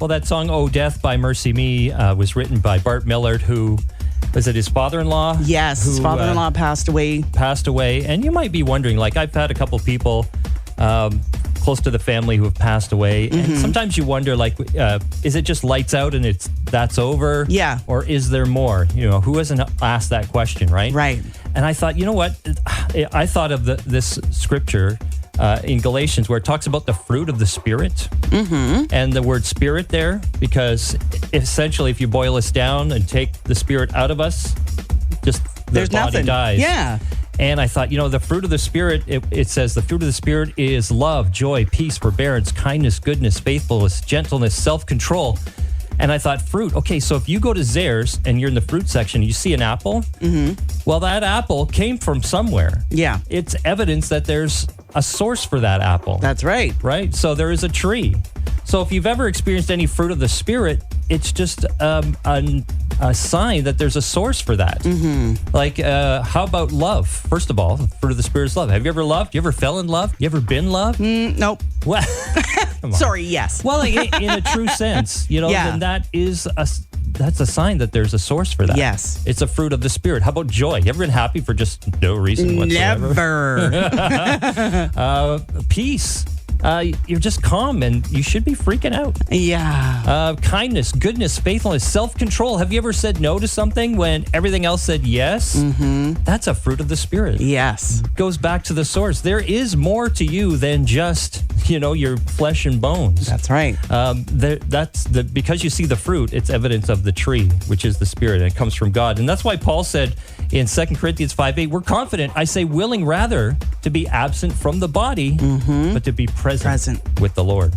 Well, that song, Oh Death by Mercy Me, was written by Bart Millard, who, was it his father-in-law? Yes, his father-in-law passed away. And you might be wondering, like, I've had a couple people close to the family who have passed away. And sometimes you wonder, like, is it just lights out and that's over? Yeah. Or is there more? You know, who hasn't asked that question, right? Right. And I thought, you know what? I thought of this scripture in Galatians where it talks about the fruit of the Spirit. And the word Spirit there, because essentially if you boil us down and take the Spirit out of us, just the body nothing. dies. Yeah. And I thought, you know, the fruit of the Spirit, it says the fruit of the Spirit is love, joy, peace, forbearance, kindness, goodness, faithfulness, gentleness, self-control. And I thought, fruit. Okay, so if you go to Zehrs and you're in the fruit section, you see an apple. Well, that apple came from somewhere. Yeah. It's evidence that there's a source for that apple. That's right. Right? So there is a tree. So if you've ever experienced any fruit of the Spirit, it's just a sign that there's a source for that. Like, how about love? First of all, the fruit of the Spirit is love. Have you ever loved? You ever fell in love? You ever been loved? Nope. Well, come on. Sorry, yes. Well, in a true sense, you know, then that's a sign that there's a source for that. Yes. It's a fruit of the Spirit. How about joy? You ever been happy for just no reason whatsoever? Never. Peace. You're just calm and you should be freaking out. Yeah. Kindness, goodness, faithfulness, self-control. Have you ever said no to something when everything else said yes? That's a fruit of the Spirit. Yes. Goes back to the source. There is more to you than just, you know, your flesh and bones. That's right. Because you see the fruit, it's evidence of the tree, which is the Spirit, and it comes from God. And that's why Paul said in 2 Corinthians 5:8, we're confident, I say willing rather to be absent from the body, but to be present with the Lord.